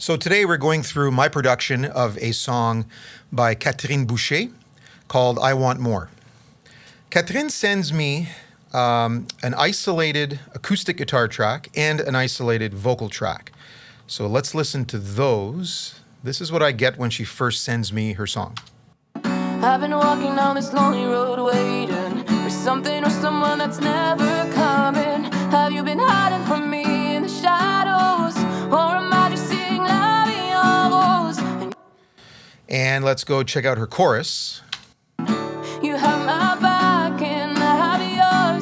So today we're going through my production of a song by Katrine Boucher called I Want More. Katrine sends me an isolated acoustic guitar track and an isolated vocal track. So let's listen to those. This is what I get when she first sends me her song. I've been walking down this lonely road waiting for something or someone that's never coming. Have you been hiding from me in the shadows, or am I just seeing labios? And let's go check out her chorus. You have my back and I have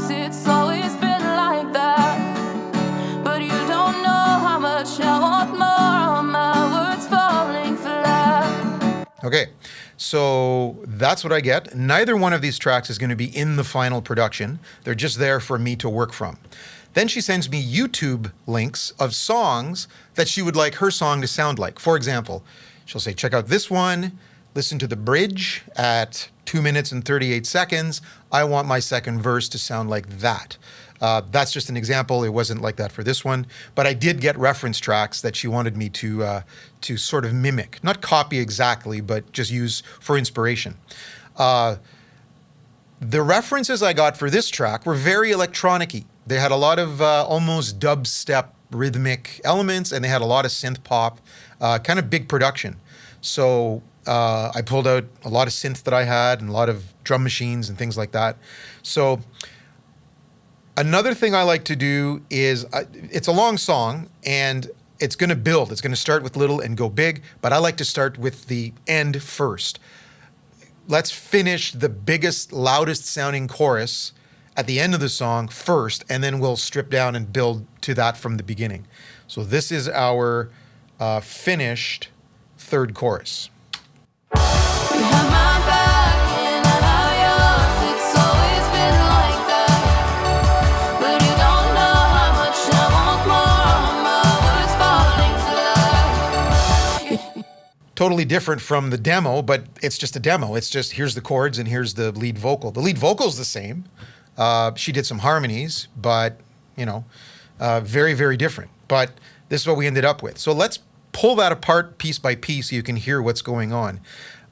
yours. It's always been like that, but you don't know how much I want more. All my words falling flat. Okay, so that's what I get. Neither one of these tracks is going to be in the final production. They're just there for me to work from. Then she sends me YouTube links of songs that she would like her song to sound like. For example, she'll say, check out this one, listen to the bridge at 2 minutes and 38 seconds. I want my second verse to sound like that. That's just an example. It wasn't like that for this one, but I did get reference tracks that she wanted me to sort of mimic, not copy exactly, but just use for inspiration. The references I got for this track were very electronic-y. They had a lot of almost dubstep rhythmic elements, and they had a lot of synth pop, kind of big production. So I pulled out a lot of synth that I had and a lot of drum machines and things like that. So another thing I like to do is, it's a long song and it's going to build. It's going to start with little and go big, but I like to start with the end first. Let's finish the biggest, loudest sounding chorus at the end of the song first, and then we'll strip down and build to that from the beginning. So this is our finished third chorus. You have my back and I have yours. It's always been like that, but you don't know how much I want more. All my words falling flat. Totally different from the demo, but it's just a demo. It's just, here's the chords and here's the lead vocal. The lead vocal is the same. She did some harmonies, but, very, very different. But this is what we ended up with. So let's pull that apart piece by piece so you can hear what's going on.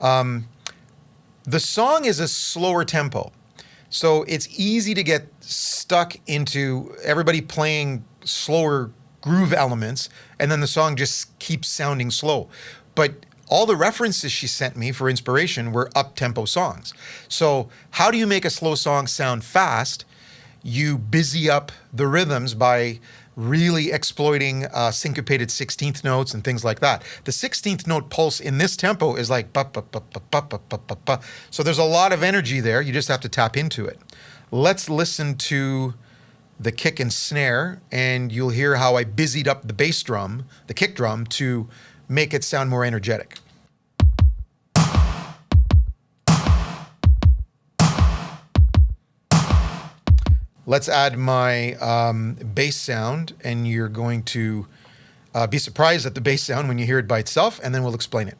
The song is a slower tempo, so it's easy to get stuck into everybody playing slower groove elements, and then the song just keeps sounding slow. But all the references she sent me for inspiration were up-tempo songs. So how do you make a slow song sound fast? You busy up the rhythms by really exploiting syncopated 16th notes and things like that. The 16th note pulse in this tempo is like ba ba ba ba ba ba ba ba ba. So there's a lot of energy there. You just have to tap into it. Let's listen to the kick and snare, and you'll hear how I busied up the bass drum, the kick drum, to make it sound more energetic. Let's add my bass sound, and you're going to be surprised at the bass sound when you hear it by itself, and then we'll explain it.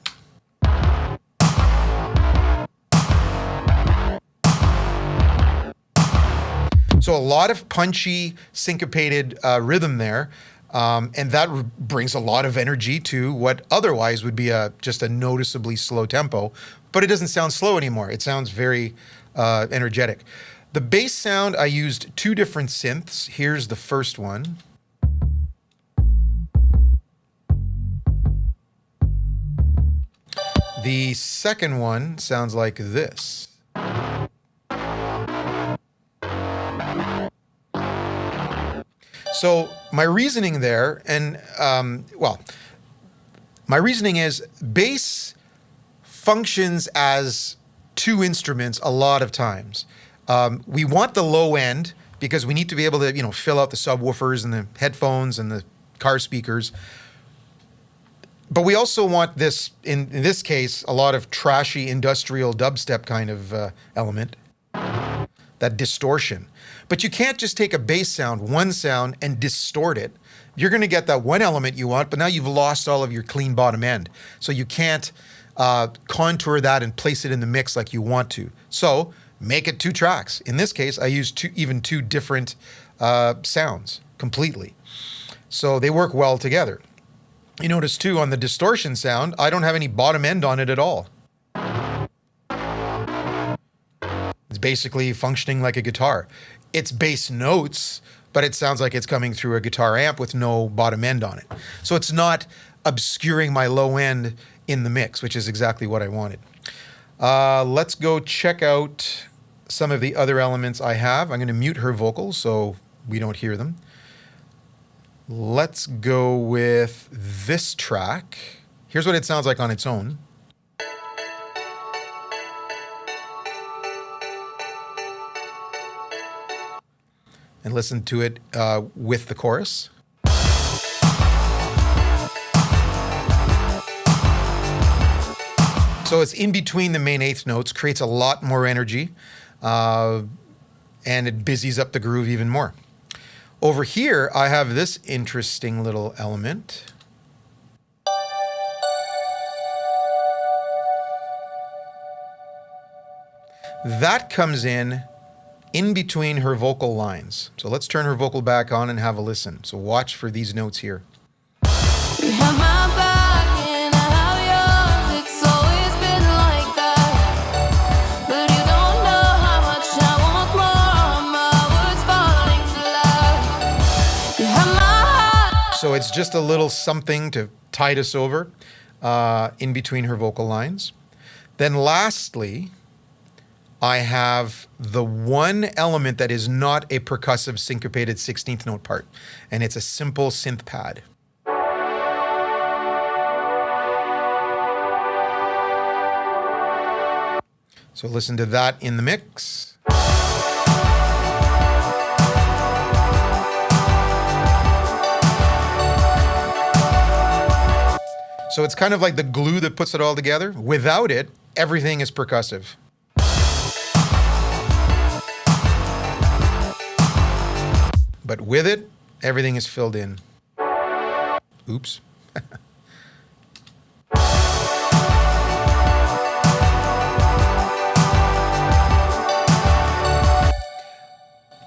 So a lot of punchy, syncopated rhythm there, and that brings a lot of energy to what otherwise would be just a noticeably slow tempo, but it doesn't sound slow anymore. It sounds very energetic. The bass sound, I used two different synths. Here's the first one. The second one sounds like this. So my reasoning there, and my reasoning is bass functions as two instruments a lot of times. We want the low end because we need to be able to, fill out the subwoofers and the headphones and the car speakers. But we also want this, in this case, a lot of trashy industrial dubstep kind of element, that distortion. But you can't just take a bass sound, one sound, and distort it. You're going to get that one element you want, but now you've lost all of your clean bottom end. So you can't contour that and place it in the mix like you want to. So make it two tracks. In this case, I used two different sounds completely. So they work well together. You notice too on the distortion sound, I don't have any bottom end on it at all. It's basically functioning like a guitar. It's bass notes, but it sounds like it's coming through a guitar amp with no bottom end on it. So it's not obscuring my low end in the mix, which is exactly what I wanted. Let's go check out some of the other elements I have. I'm going to mute her vocals so we don't hear them. Let's go with this track. Here's what it sounds like on its own. And listen to it with the chorus. So it's in between the main eighth notes, creates a lot more energy, and it busies up the groove even more. Over here, I have this interesting little element. That comes in between her vocal lines. So let's turn her vocal back on and have a listen. So watch for these notes here. You have my back and I have yours. It's always been like that. But you don't know how much I want more. My words falling to life. You have my heart. So it's just a little something to tide us over in between her vocal lines. Then lastly, I have the one element that is not a percussive syncopated 16th note part, and it's a simple synth pad. So listen to that in the mix. So it's kind of like the glue that puts it all together. Without it, everything is percussive. But with it, everything is filled in. Oops.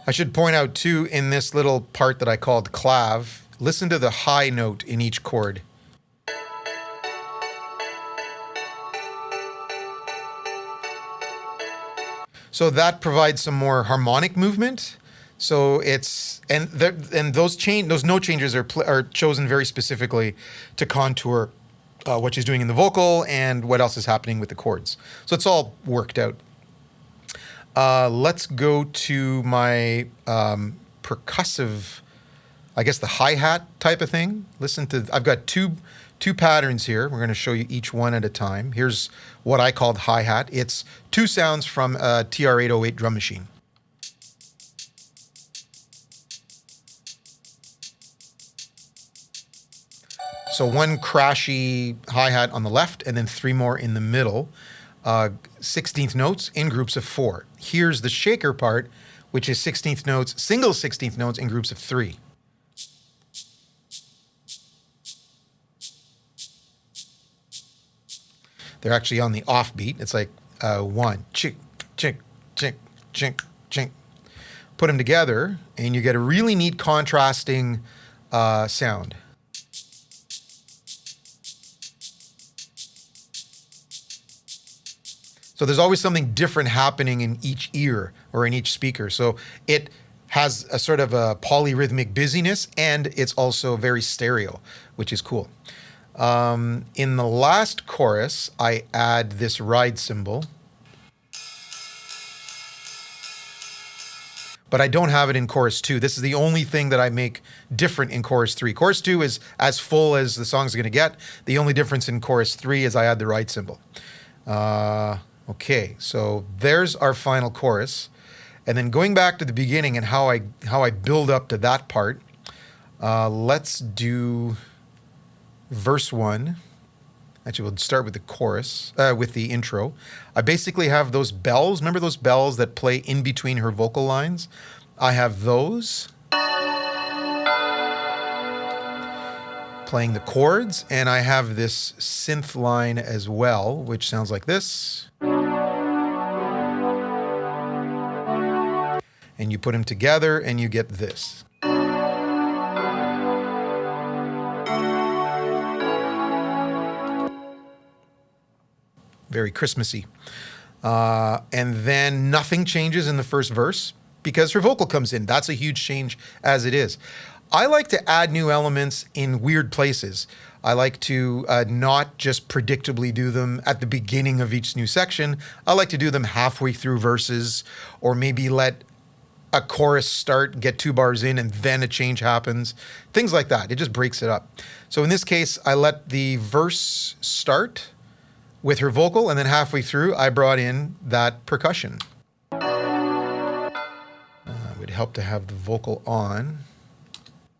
I should point out too, in this little part that I called clav, listen to the high note in each chord. So that provides some more harmonic movement. So it's those note changes are chosen very specifically to contour what she's doing in the vocal and what else is happening with the chords. So it's all worked out. Let's go to my percussive, I guess the hi-hat type of thing. Listen to, I've got two patterns here. We're going to show you each one at a time. Here's what I called hi-hat. It's two sounds from a TR-808 drum machine. So one crashy hi-hat on the left and then three more in the middle. 16th notes in groups of 4. Here's the shaker part, which is 16th notes, single 16th notes in groups of 3. They're actually on the offbeat. It's like 1, chink, chink, chink, chink, chink. Put them together, and you get a really neat contrasting sound. So there's always something different happening in each ear or in each speaker. So it has a sort of a polyrhythmic busyness, and it's also very stereo, which is cool. In the last chorus, I add this ride cymbal. But I don't have it in chorus 2. This is the only thing that I make different in chorus 3. Chorus 2 is as full as the song's going to get. The only difference in chorus 3 is I add the ride cymbal. Okay, so there's our final chorus. And then going back to the beginning and how I build up to that part, let's do verse 1. Actually, we'll start with the chorus, with the intro. I basically have those bells. Remember those bells that play in between her vocal lines? I have those playing the chords, and I have this synth line as well, which sounds like this. And you put them together and you get this. very Christmassy. And then nothing changes in the first verse because her vocal comes in. That's a huge change as it is. I like to add new elements in weird places. I like to not just predictably do them at the beginning of each new section. I like to do them halfway through verses, or maybe let a chorus start, get 2 bars in, and then a change happens. Things like that. It just breaks it up. So in this case, I let the verse start with her vocal, and then halfway through, I brought in that percussion. It would help to have the vocal on.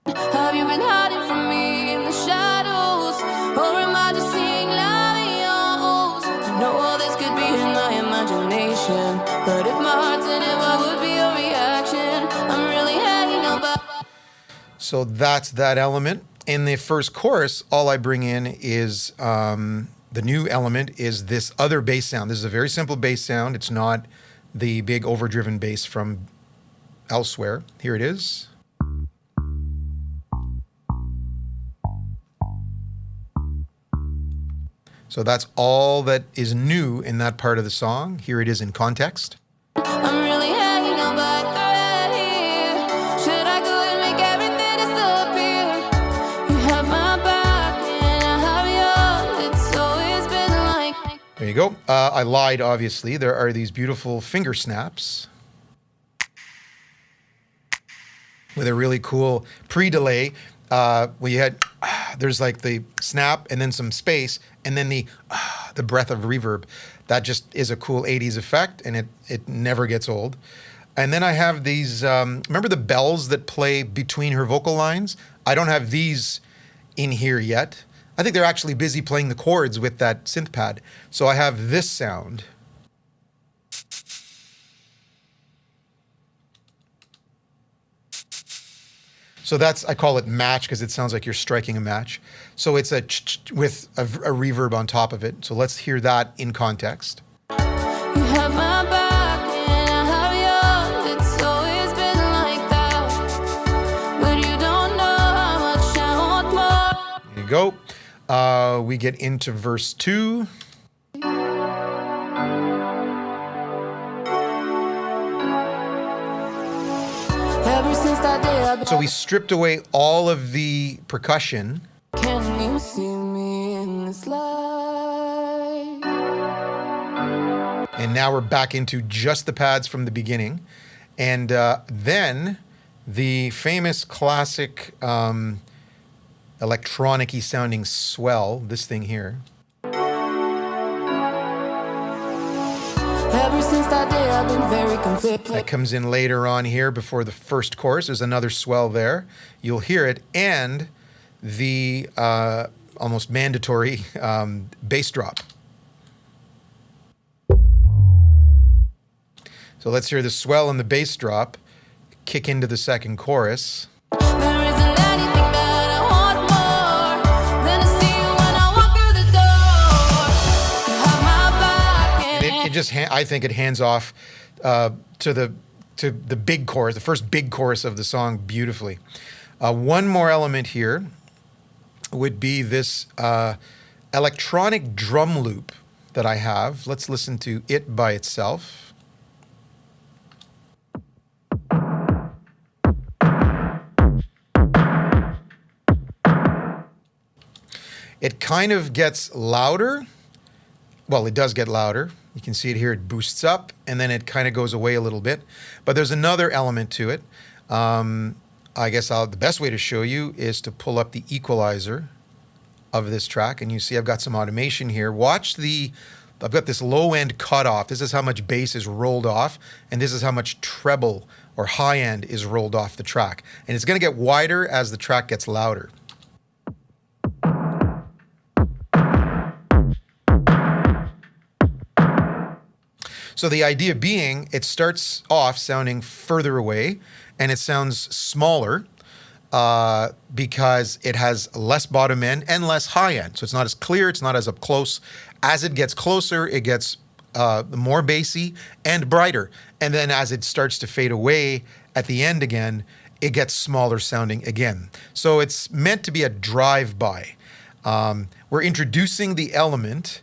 Have you been hiding from me in the shadows, or am I just seeing lions? I know all this could be in my imagination, but if my heart's in it, what would be your reaction? I'm really hanging on by. So that's that element. In the first chorus, all I bring in is the new element is this other bass sound. This is a very simple bass sound. It's not the big overdriven bass from elsewhere. Here it is. So that's all that is new in that part of the song. Here it is in context. I'm really hanging on by a thread here. Should I go and make everything disappear? You have my back and I have yours. It's always been like. There you go. I lied, obviously. There are these beautiful finger snaps with a really cool pre-delay. Where you had, there's like the snap and then some space and then the breath of reverb. That just is a cool 80s effect, and it never gets old. And then I have these, remember the bells that play between her vocal lines? I don't have these in here yet. I think they're actually busy playing the chords with that synth pad. So I have this sound. So that's, I call it match because it sounds like you're striking a match. So it's a with a reverb on top of it. So let's hear that in context. You have my back and I have yours. It's always been like that, but you don't know how much I want more. There you go. We get into verse 2. Ever since that day I've been. So we stripped away all of the percussion. Can you see me in this light? And now we're back into just the pads from the beginning. And then the famous classic electronic-y sounding swell, this thing here. Ever since that day I've been very confused. That comes in later on here before the first chorus. There's another swell there. You'll hear it. And the almost mandatory bass drop. So let's hear the swell and the bass drop kick into the second chorus. There isn't anything that I want more than to see you when I walk through the door. You have my back And it just, I think it hands off to the big chorus, the first big chorus of the song beautifully. One more element here would be this electronic drum loop that I have. Let's listen to it by itself. It kind of gets louder. Well, it does get louder. You can see it here. It boosts up, and then it kind of goes away a little bit. But there's another element to it. I guess the best way to show you is to pull up the equalizer of this track, and you see I've got some automation here. Watch I've got this low end cutoff. This is how much bass is rolled off, and this is how much treble or high end is rolled off the track. And it's going to get wider as the track gets louder. So the idea being, it starts off sounding further away, and it sounds smaller because it has less bottom end and less high end. So it's not as clear, it's not as up close. As it gets closer, it gets more bassy and brighter. And then as it starts to fade away at the end again, it gets smaller sounding again. So it's meant to be a drive-by. We're introducing the element,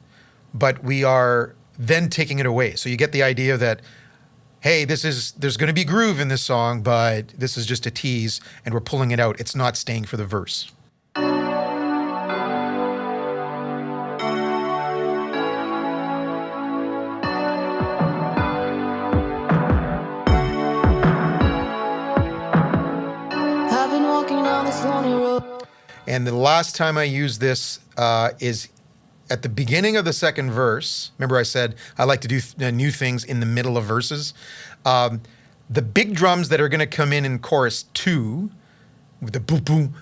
but we are then taking it away. So you get the idea that, hey, there's going to be groove in this song, but this is just a tease, and we're pulling it out. It's not staying for the verse. I've been walking down this lonely road. And the last time I used this is at the beginning of the second verse. Remember I said I like to do new things in the middle of verses. The big drums that are going to come in chorus 2, with the boom boom,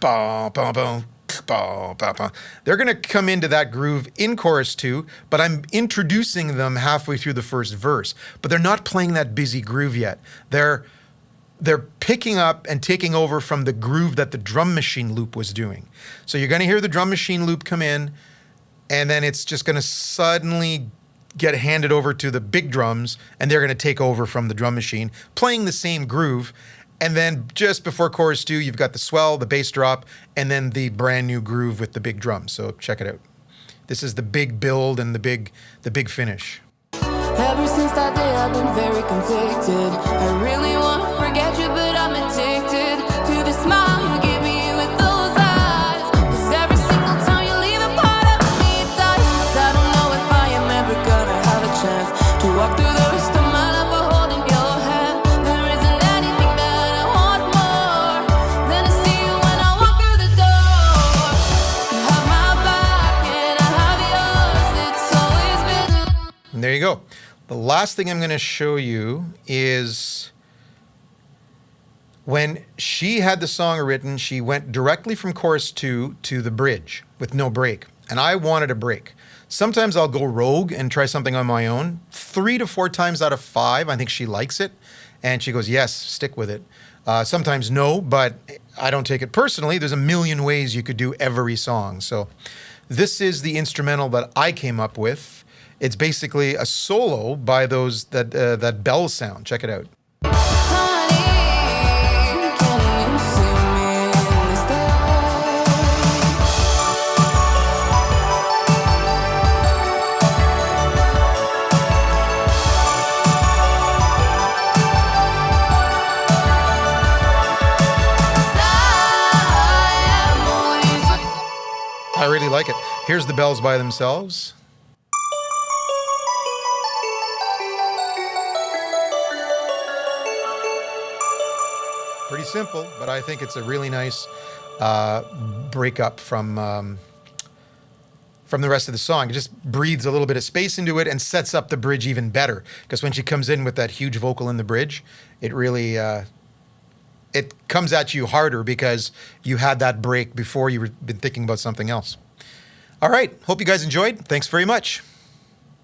ba ba ba, ba ba ba, they're going to come into that groove in chorus 2, but I'm introducing them halfway through the first verse. But they're not playing that busy groove yet. They're picking up and taking over from the groove that the drum machine loop was doing. So you're going to hear the drum machine loop come in, and then it's just going to suddenly get handed over to the big drums, and they're going to take over from the drum machine, playing the same groove. And then just before chorus 2, you've got the swell, the bass drop, and then the brand new groove with the big drums. So check it out. This is the big build and the big finish. Ever since that day I've been very conflicted. I really want to forget you, but I'm addicted to the smile you give me with those eyes. 'Cause every single time you leave a part of me, it dies. 'Cause I don't know if I am ever gonna have a chance to walk through the rest of my life while holding your hand. There isn't anything that I want more than to see you when I walk through the door. You have my back and I have yours. It's always been. And there you go. The last thing I'm going to show you is when she had the song written, she went directly from chorus 2 to the bridge with no break. And I wanted a break. Sometimes I'll go rogue and try something on my own. 3 to 4 times out of 5, I think she likes it. And she goes, yes, stick with it. Sometimes no, but I don't take it personally. There's a million ways you could do every song. So this is the instrumental that I came up with. It's basically a solo by that bell sound. Check it out. I really like it. Here's the bells by themselves. Pretty simple, but I think it's a really nice breakup from the rest of the song. It just breathes a little bit of space into it and sets up the bridge even better. Because when she comes in with that huge vocal in the bridge, it really it comes at you harder because you had that break before you were been thinking about something else. All right, hope you guys enjoyed. Thanks very much.